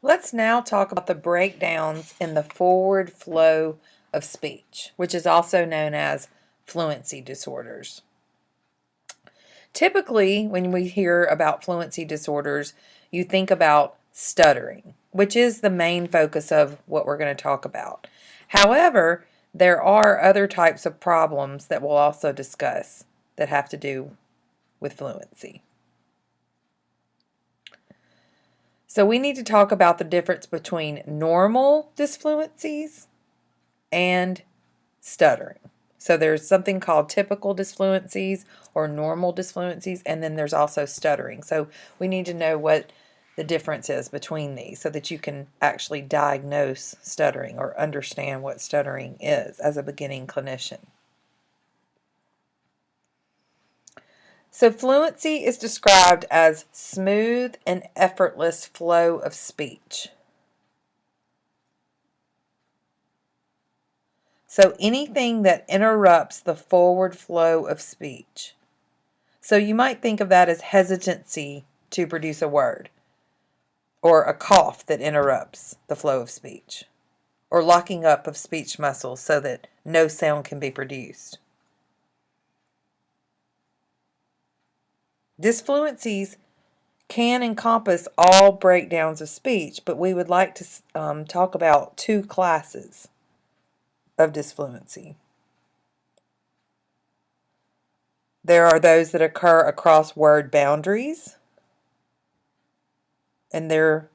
Let's now talk about the breakdowns in the forward flow of speech, which is also known as fluency disorders. Typically, when we hear about fluency disorders, you think about stuttering, which is the main focus of what we're going to talk about. However, there are other types of problems that we'll also discuss that have to do with fluency. So we need to talk about the difference between normal disfluencies and stuttering. So there's something called typical disfluencies or normal disfluencies, and then there's also stuttering. So we need to know what the difference is between these so that you can actually diagnose stuttering or understand what stuttering is as a beginning clinician. So fluency is described as smooth and effortless flow of speech. So anything that interrupts the forward flow of speech. So you might think of that as hesitancy to produce a word, or a cough that interrupts the flow of speech, or locking up of speech muscles so that no sound can be produced. Disfluencies can encompass all breakdowns of speech, but we would like to talk about two classes of disfluency. There are those that occur across word boundaries, and they're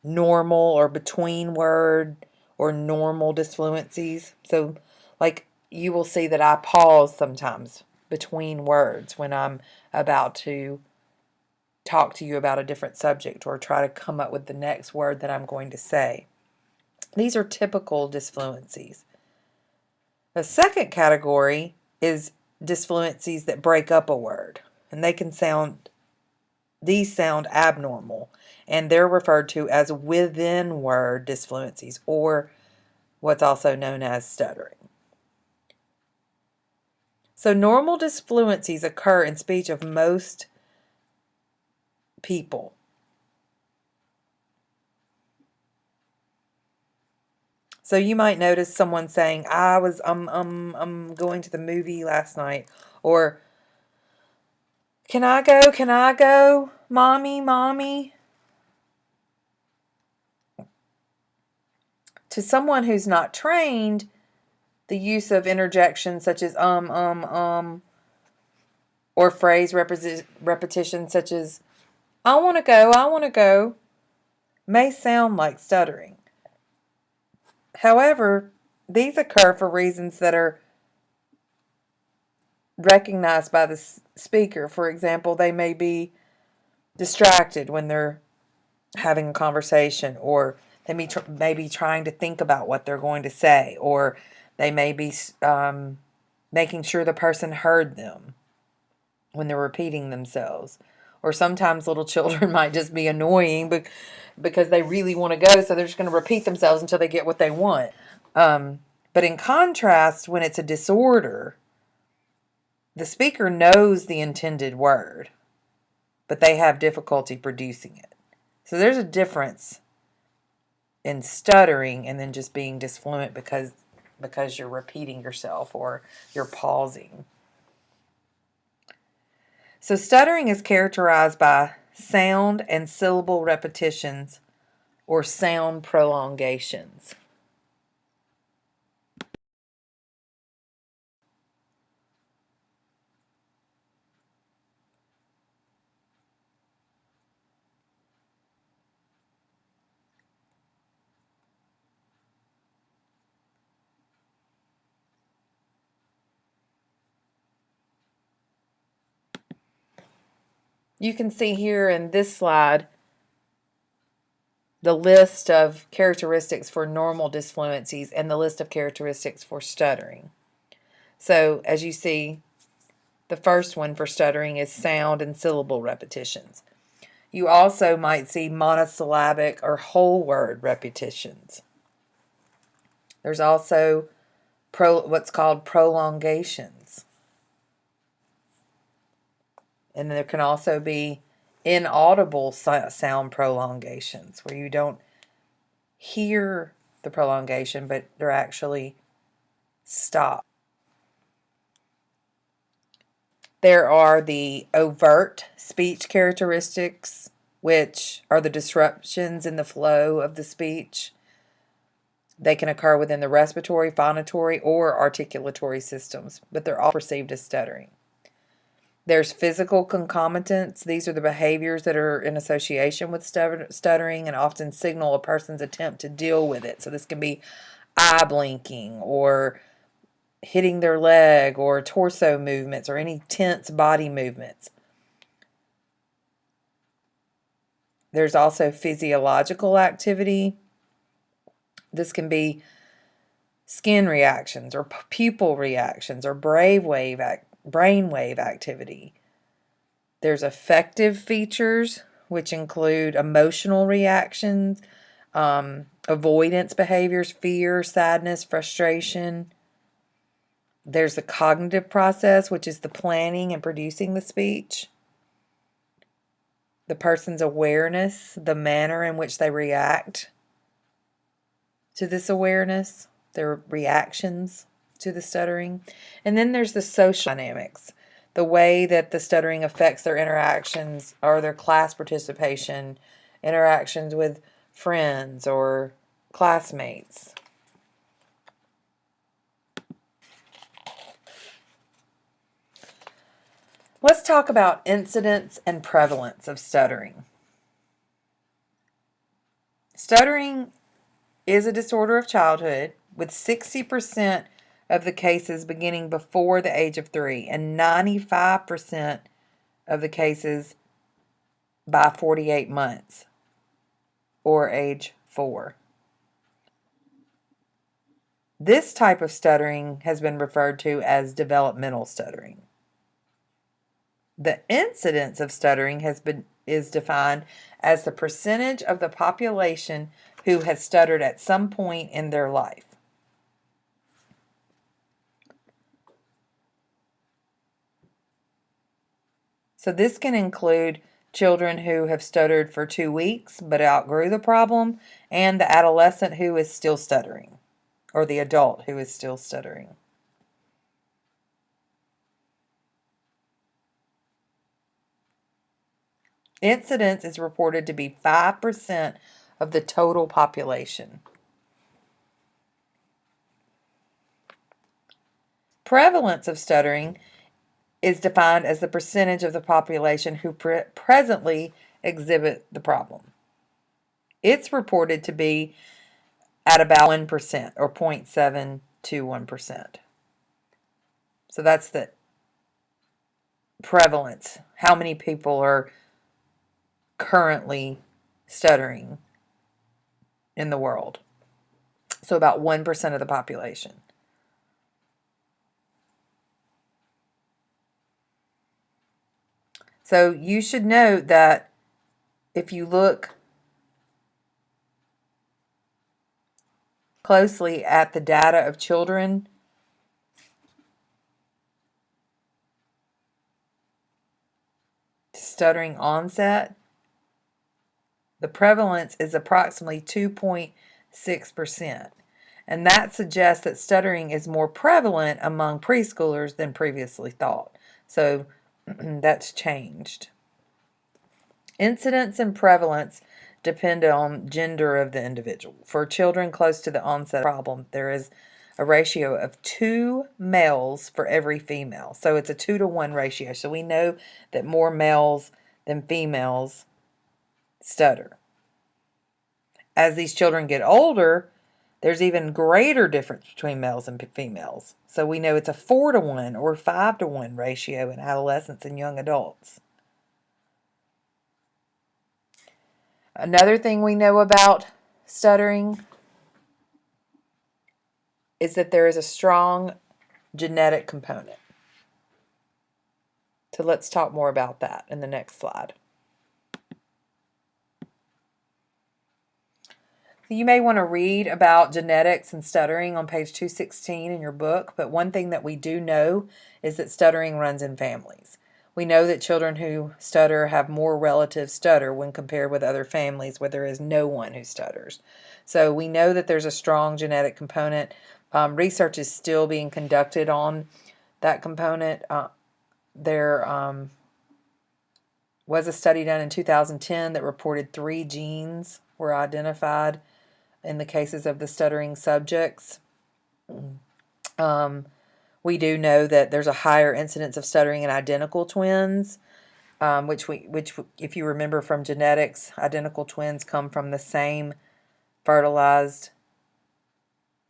normal or between word or normal disfluencies. So, like, you will see that I pause sometimes between words when I'm about to talk to you about a different subject or try to come up with the next word that I'm going to say. These are typical disfluencies. The second category is disfluencies that break up a word, and these sound abnormal, and they're referred to as within word disfluencies, or what's also known as stuttering. So normal disfluencies occur in speech of most people. So you might notice someone saying, I was going to the movie last night, or can I go, mommy, mommy? To someone who's not trained, the use of interjections such as or phrase repetition such as I want to go, may sound like stuttering. However, these occur for reasons that are recognized by the speaker. For example, they may be distracted when they're having a conversation, or they may be trying to think about what they're going to say, or they may be making sure the person heard them when they're repeating themselves. Or sometimes little children might just be annoying because they really want to go, so they're just going to repeat themselves until they get what they want. But in contrast, when it's a disorder, the speaker knows the intended word, but they have difficulty producing it. So there's a difference in stuttering and then just being disfluent because you're repeating yourself or you're pausing. So stuttering is characterized by sound and syllable repetitions or sound prolongations. You can see here in this slide the list of characteristics for normal disfluencies and the list of characteristics for stuttering. So as you see, the first one for stuttering is sound and syllable repetitions. You also might see monosyllabic or whole word repetitions. There's also what's called prolongations. And there can also be inaudible sound prolongations where you don't hear the prolongation, but they're actually stopped. There are the overt speech characteristics, which are the disruptions in the flow of the speech. They can occur within the respiratory, phonatory, or articulatory systems, but they're all perceived as stuttering. There's physical concomitants. These are the behaviors that are in association with stuttering and often signal a person's attempt to deal with it. So this can be eye blinking or hitting their leg or torso movements or any tense body movements. There's also physiological activity. This can be skin reactions or pupil reactions or brainwave activity. There's affective features, which include emotional reactions, avoidance behaviors, fear, sadness, frustration. There's the cognitive process, which is the planning and producing the speech. The person's awareness, the manner in which they react to this awareness, their reactions to the stuttering. And then there's the social dynamics, the way that the stuttering affects their interactions or their class participation, interactions with friends or classmates. Let's talk about incidence and prevalence of stuttering. Stuttering is a disorder of childhood, with 60% of the cases beginning before the age of 3 and 95% of the cases by 48 months or age 4. This type of stuttering has been referred to as developmental stuttering. The incidence of stuttering is defined as the percentage of the population who has stuttered at some point in their life. So this can include children who have stuttered for 2 weeks but outgrew the problem, and the adolescent who is still stuttering, or the adult who is still stuttering. Incidence is reported to be 5% of the total population. Prevalence of stuttering is defined as the percentage of the population who presently exhibit the problem. It's reported to be at about 1% or 0.721%. So that's the prevalence. How many people are currently stuttering in the world? So about 1% of the population. So you should note that if you look closely at the data of children stuttering onset, the prevalence is approximately 2.6%. And that suggests that stuttering is more prevalent among preschoolers than previously thought. So that's changed. Incidence and prevalence depend on gender of the individual. For children close to the onset of the problem, there is a ratio of 2 males for every female. So it's a 2-to-1 ratio. So we know that more males than females stutter. As these children get older, there's even greater difference between males and females. So we know it's a 4-to-1 or 5-to-1 ratio in adolescents and young adults. Another thing we know about stuttering is that there is a strong genetic component. So let's talk more about that in the next slide. You may want to read about genetics and stuttering on page 216 in your book, but one thing that we do know is that stuttering runs in families. We know that children who stutter have more relatives stutter when compared with other families where there is no one who stutters. So we know that there's a strong genetic component. Research is still being conducted on that component. There was a study done in 2010 that reported 3 genes were identified in the cases of the stuttering subjects. We do know that there's a higher incidence of stuttering in identical twins, which if you remember from genetics, identical twins come from the same fertilized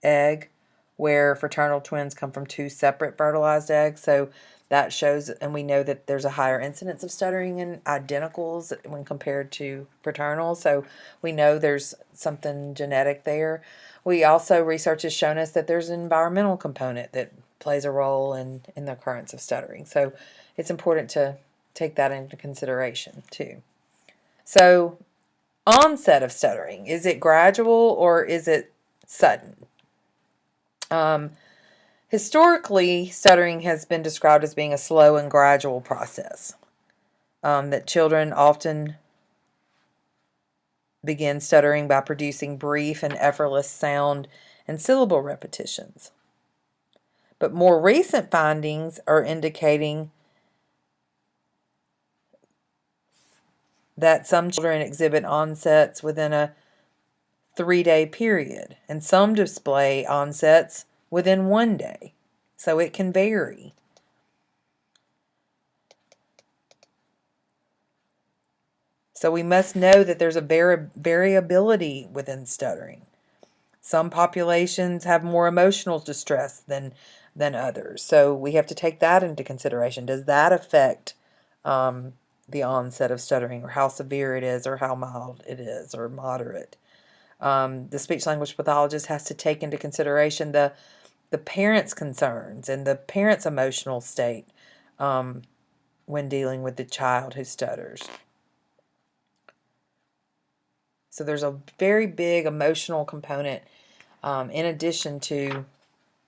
egg, where fraternal twins come from 2 separate fertilized eggs. So that shows, and we know that there's a higher incidence of stuttering in identicals when compared to fraternal. So we know there's something genetic there. We also, research has shown us that there's an environmental component that plays a role in the occurrence of stuttering. So it's important to take that into consideration too. So onset of stuttering, is it gradual or is it sudden? Historically, stuttering has been described as being a slow and gradual process. That children often begin stuttering by producing brief and effortless sound and syllable repetitions. But more recent findings are indicating that some children exhibit onsets within a 3-day period, and some display onsets within 1 day. So it can vary. So we must know that there's a variability within stuttering. Some populations have more emotional distress than others. So we have to take that into consideration. Does that affect the onset of stuttering, or how severe it is, or how mild it is, or moderate? The speech-language pathologist has to take into consideration the parent's concerns and the parent's emotional state when dealing with the child who stutters. So there's a very big emotional component in addition to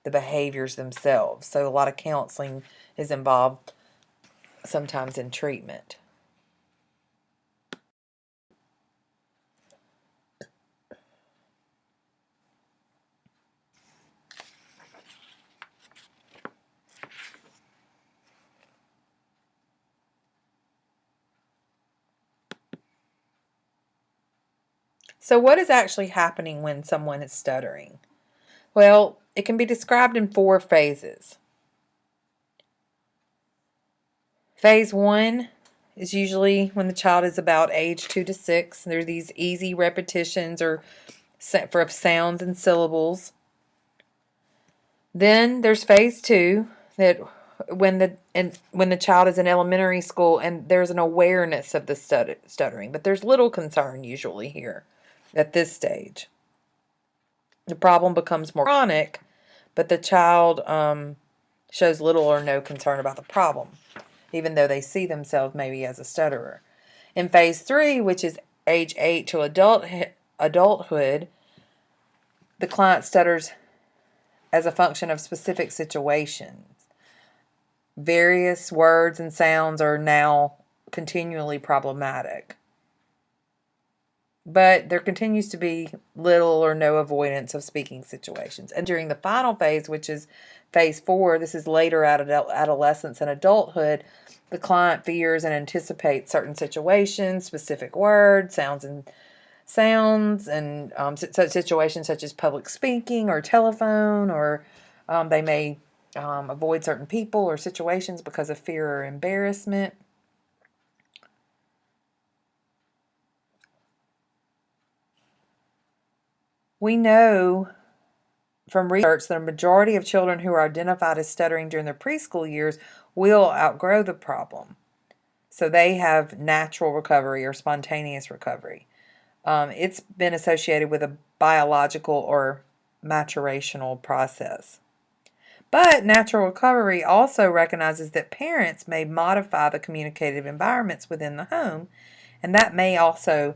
the behaviors themselves. So a lot of counseling is involved sometimes in treatment. So what is actually happening when someone is stuttering? Well, it can be described in 4 phases. Phase 1 is usually when the child is about age 2 to 6. There are these easy repetitions or for sounds and syllables. Then there's phase 2, that when the child is in elementary school and there's an awareness of the stuttering, but there's little concern usually here at this stage. The problem becomes more chronic, but the child shows little or no concern about the problem, even though they see themselves maybe as a stutterer. In phase 3, which is age 8 to adulthood, the client stutters as a function of specific situations. Various words and sounds are now continually problematic. But there continues to be little or no avoidance of speaking situations. And during the final phase, which is phase 4, this is later adolescence and adulthood, the client fears and anticipates certain situations, specific words, sounds, and situations such as public speaking or telephone, or they may avoid certain people or situations because of fear or embarrassment. We know from research that a majority of children who are identified as stuttering during their preschool years will outgrow the problem. So they have natural recovery or spontaneous recovery. It's been associated with a biological or maturational process. But natural recovery also recognizes that parents may modify the communicative environments within the home, and that may also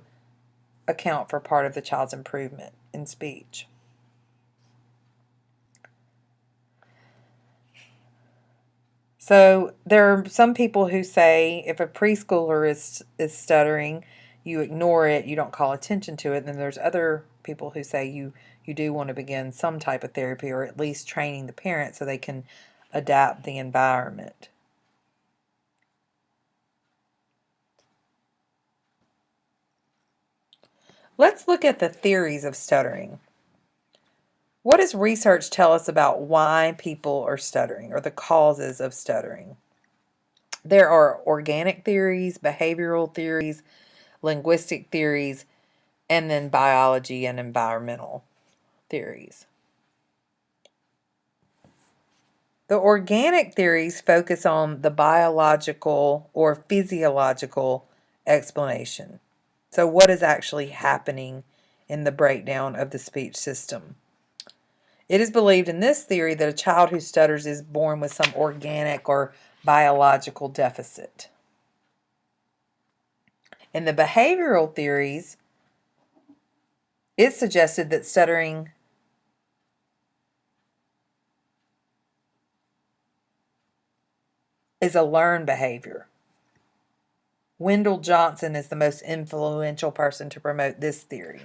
account for part of the child's improvement in speech. So there are some people who say if a preschooler is stuttering, you ignore it, you don't call attention to it. And then there's other people who say you do want to begin some type of therapy or at least training the parent so they can adapt the environment. Let's look at the theories of stuttering. What does research tell us about why people are stuttering or the causes of stuttering? There are organic theories, behavioral theories, linguistic theories, and then biology and environmental theories. The organic theories focus on the biological or physiological explanation. So, what is actually happening in the breakdown of the speech system? It is believed in this theory that a child who stutters is born with some organic or biological deficit. In the behavioral theories, it's suggested that stuttering is a learned behavior. Wendell Johnson is the most influential person to promote this theory.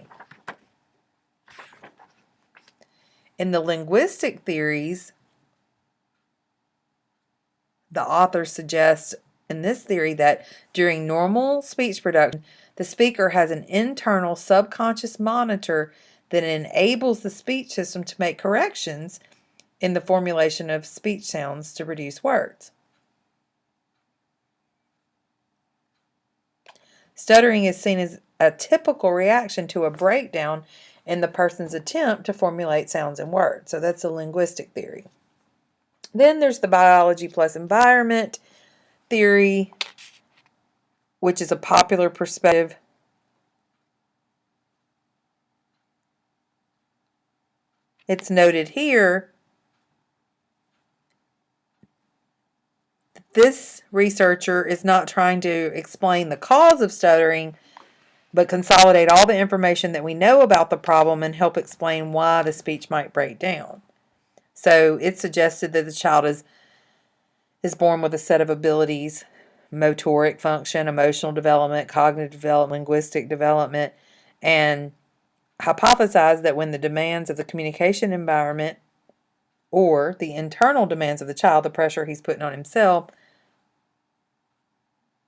In the linguistic theories, the author suggests in this theory that during normal speech production, the speaker has an internal subconscious monitor that enables the speech system to make corrections in the formulation of speech sounds to produce words. Stuttering is seen as a typical reaction to a breakdown in the person's attempt to formulate sounds and words. So that's a linguistic theory. Then there's the biology plus environment theory, which is a popular perspective. It's noted here that this researcher is not trying to explain the cause of stuttering, but consolidate all the information that we know about the problem and help explain why the speech might break down. So it's suggested that the child is born with a set of abilities: motoric function, emotional development, cognitive development, linguistic development, and hypothesized that when the demands of the communication environment or the internal demands of the child, the pressure he's putting on himself,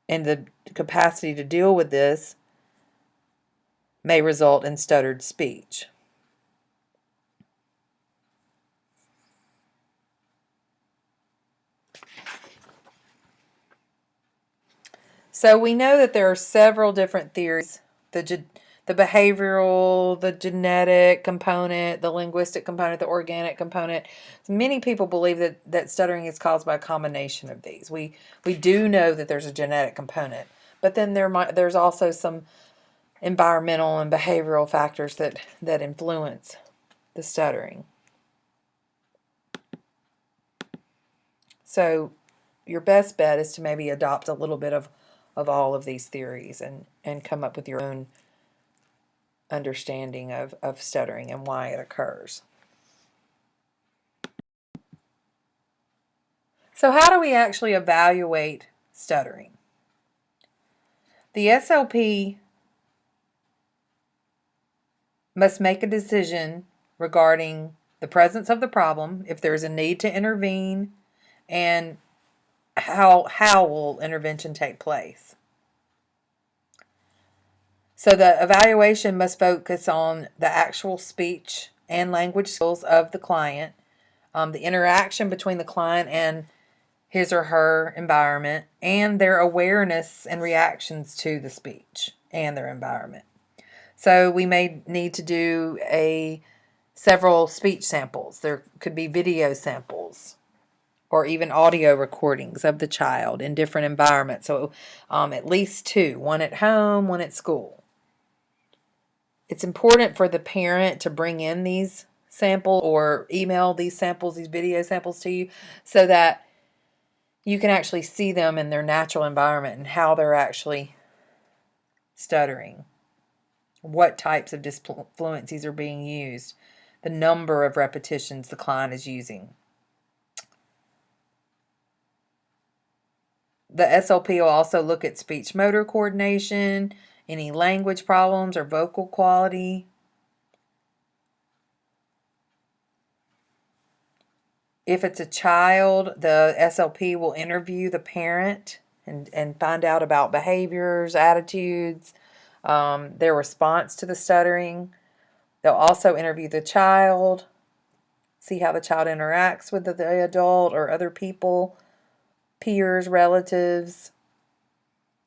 and the capacity to deal with this may result in stuttered speech. So we know that there are several different theories: the behavioral, the genetic component, the linguistic component, the organic component. Many people believe that stuttering is caused by a combination of these. We do know that there's a genetic component, but then there's also some environmental and behavioral factors that influence the stuttering. So your best bet is to maybe adopt a little bit of all of these theories and come up with your own understanding of stuttering and why it occurs. So how do we actually evaluate stuttering? The SLP must make a decision regarding the presence of the problem, if there's a need to intervene, and how will intervention take place. So the evaluation must focus on the actual speech and language skills of the client, the interaction between the client and his or her environment, and their awareness and reactions to the speech and their environment. So we may need to do several speech samples. There could be video samples or even audio recordings of the child in different environments. So at least two, one at home, one at school. It's important for the parent to bring in these samples or email these samples, these video samples to you, so that you can actually see them in their natural environment and how they're actually stuttering, what types of disfluencies are being used, the number of repetitions the client is using. The SLP will also look at speech motor coordination, any language problems or vocal quality. If it's a child, the SLP will interview the parent and find out about behaviors, attitudes, their response to the stuttering. They'll also interview the child, see how the child interacts with the adult or other people, peers, relatives.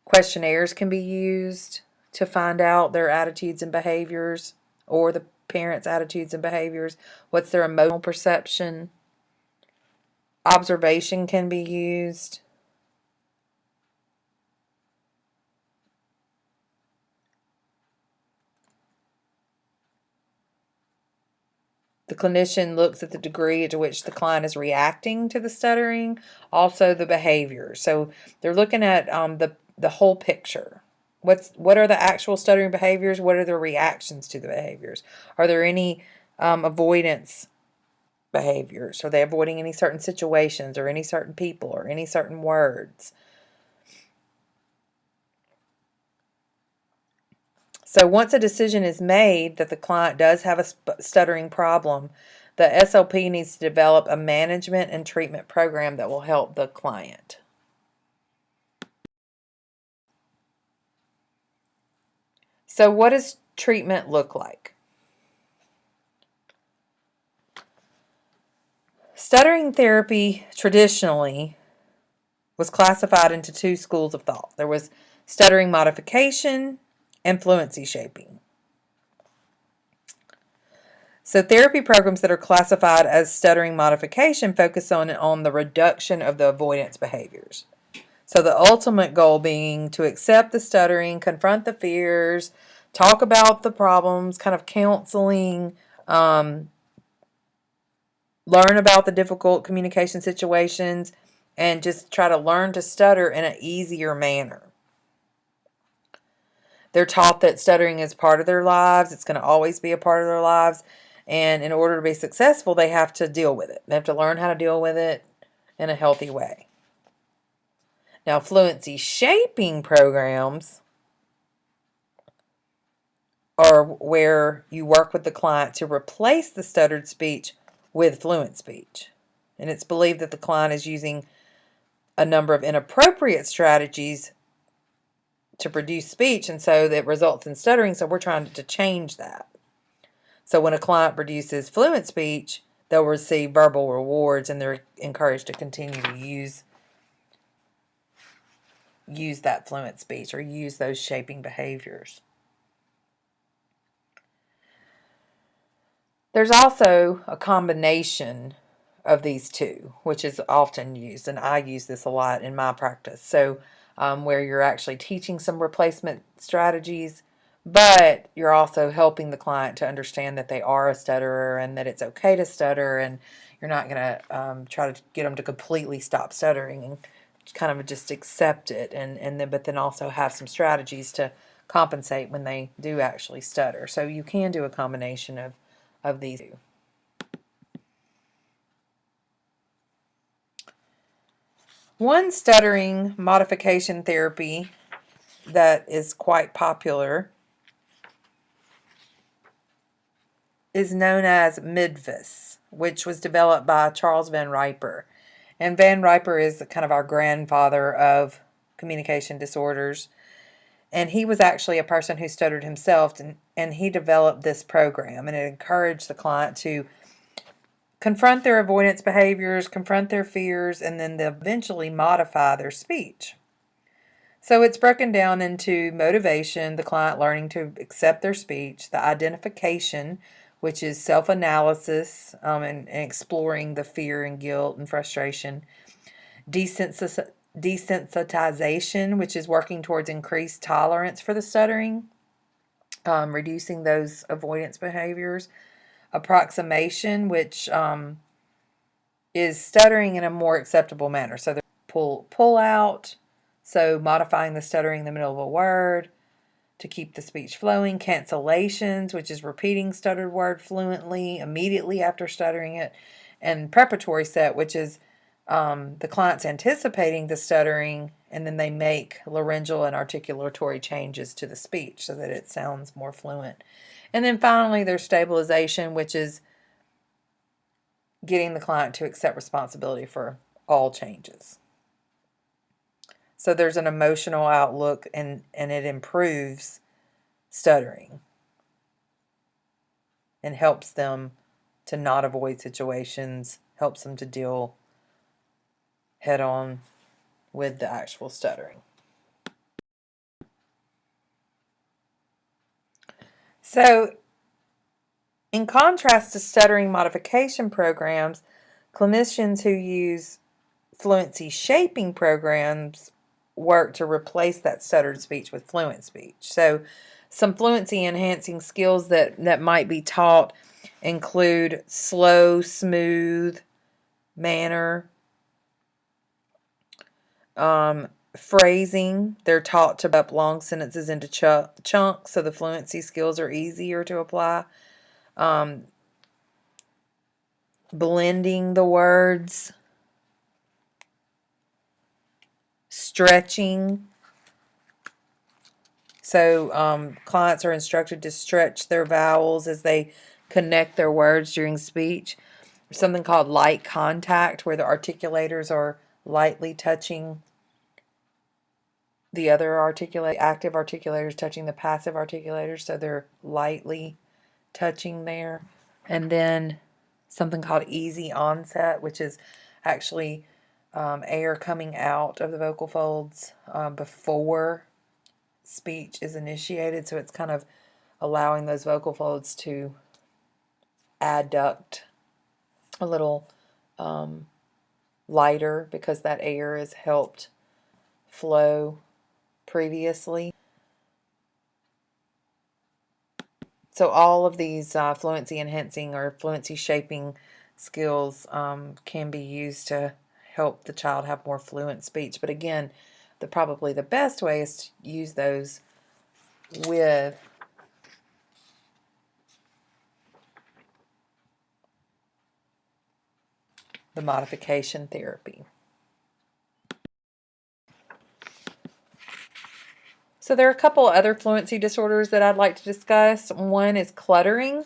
Questionnaires can be used to find out their attitudes and behaviors, or the parents' attitudes and behaviors. What's their emotional perception? Observation can be used. The clinician looks at the degree to which the client is reacting to the stuttering, also the behavior. So they're looking at the whole picture. What are the actual stuttering behaviors? What are the reactions to the behaviors? Are there any avoidance behaviors? Are they avoiding any certain situations or any certain people or any certain words? So once a decision is made that the client does have a stuttering problem, the SLP needs to develop a management and treatment program that will help the client. So what does treatment look like? Stuttering therapy traditionally was classified into two schools of thought. There was stuttering modification and fluency shaping. So therapy programs that are classified as stuttering modification focus on the reduction of the avoidance behaviors. So the ultimate goal being to accept the stuttering, confront the fears, talk about the problems, kind of counseling, learn about the difficult communication situations, and just try to learn to stutter in an easier manner. They're taught that stuttering is part of their lives. It's going to always be a part of their lives. And in order to be successful, they have to deal with it. They have to learn how to deal with it in a healthy way. Now, fluency shaping programs are where you work with the client to replace the stuttered speech with fluent speech. And it's believed that the client is using a number of inappropriate strategies to produce speech, and so that results in stuttering, so we're trying to change that. So when a client produces fluent speech, they'll receive verbal rewards, and they're encouraged to continue to use that fluent speech or use those shaping behaviors. There's also a combination of these two, which is often used, and I use this a lot in my practice. So where you're actually teaching some replacement strategies, but you're also helping the client to understand that they are a stutterer and that it's okay to stutter, and you're not going to try to get them to completely stop stuttering and kind of just accept it, but then also have some strategies to compensate when they do actually stutter. So you can do a combination of these two. One stuttering modification therapy that is quite popular is known as MIDVAS, which was developed by Charles Van Riper. And Van Riper is kind of our grandfather of communication disorders. And he was actually a person who stuttered himself, and he developed this program, and it encouraged the client to confront their avoidance behaviors, confront their fears, and then eventually modify their speech. So it's broken down into motivation, the client learning to accept their speech, the identification, which is self-analysis and exploring the fear and guilt and frustration, desensitization, which is working towards increased tolerance for the stuttering, reducing those avoidance behaviors, approximation, which is stuttering in a more acceptable manner. So the pull out, so modifying the stuttering in the middle of a word to keep the speech flowing. Cancellations, which is repeating stuttered word fluently immediately after stuttering it. And preparatory set, which is the client's anticipating the stuttering and then they make laryngeal and articulatory changes to the speech so that it sounds more fluent. And then finally, there's stabilization, which is getting the client to accept responsibility for all changes. So there's an emotional outlook, and it improves stuttering and helps them to not avoid situations, helps them to deal head on with the actual stuttering. So, in contrast to stuttering modification programs, clinicians who use fluency shaping programs work to replace that stuttered speech with fluent speech. So, some fluency enhancing skills that might be taught include slow, smooth manner, phrasing. They're taught to break up long sentences into chunks so the fluency skills are easier to apply. Blending the words, stretching. So clients are instructed to stretch their vowels as they connect their words during speech. There's something called light contact, where the articulators are lightly touching the other active articulators touching the passive articulators, so they're lightly touching there. And then something called easy onset, which is actually air coming out of the vocal folds before speech is initiated. So it's kind of allowing those vocal folds to adduct a little lighter because that air has helped flow previously. So all of these fluency enhancing or fluency shaping skills can be used to help the child have more fluent speech. But again, probably the best way is to use those with the modification therapy. So there are a couple other fluency disorders that I'd like to discuss. One is cluttering.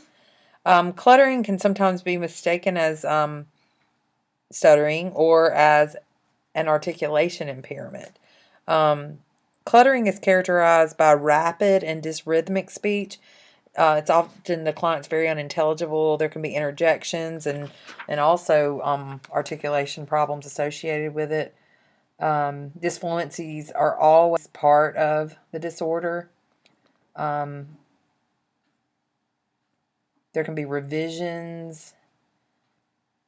Cluttering can sometimes be mistaken as stuttering or as an articulation impairment. Cluttering is characterized by rapid and dysrhythmic speech. It's often the client's very unintelligible. There can be interjections and also articulation problems associated with it. Disfluencies are always part of the disorder. There can be revisions,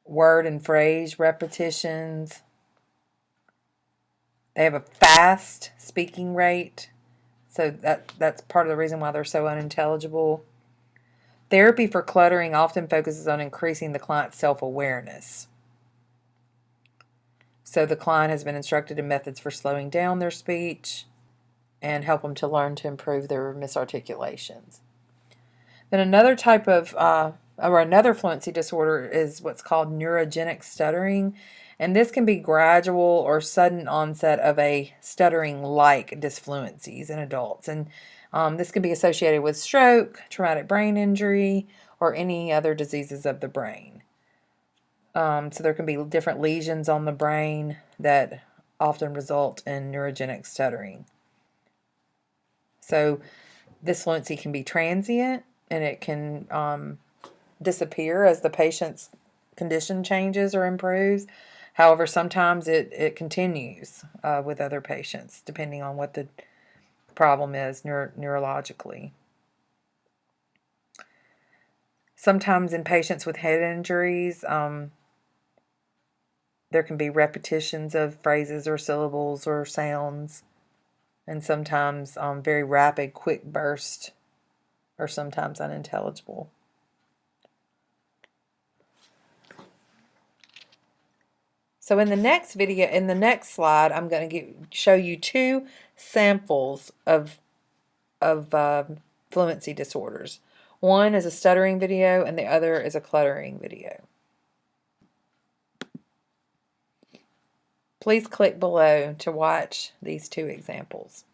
word and phrase repetitions. They have a fast speaking rate, so that's part of the reason why they're so unintelligible. Therapy for cluttering often focuses on increasing the client's self-awareness. So the client has been instructed in methods for slowing down their speech and help them to learn to improve their misarticulations. Then another type of, or another fluency disorder is what's called neurogenic stuttering. And this can be gradual or sudden onset of a stuttering-like dysfluencies in adults. And this can be associated with stroke, traumatic brain injury, or any other diseases of the brain. So there can be different lesions on the brain that often result in neurogenic stuttering. So this fluency can be transient, and it can disappear as the patient's condition changes or improves. However, sometimes it continues with other patients, depending on what the problem is neurologically. Sometimes in patients with head injuries, there can be repetitions of phrases or syllables or sounds, and sometimes very rapid, quick bursts are sometimes unintelligible. So in the next video, in the next slide, I'm going to show you two samples of fluency disorders. One is a stuttering video, and the other is a cluttering video. Please click below to watch these two examples.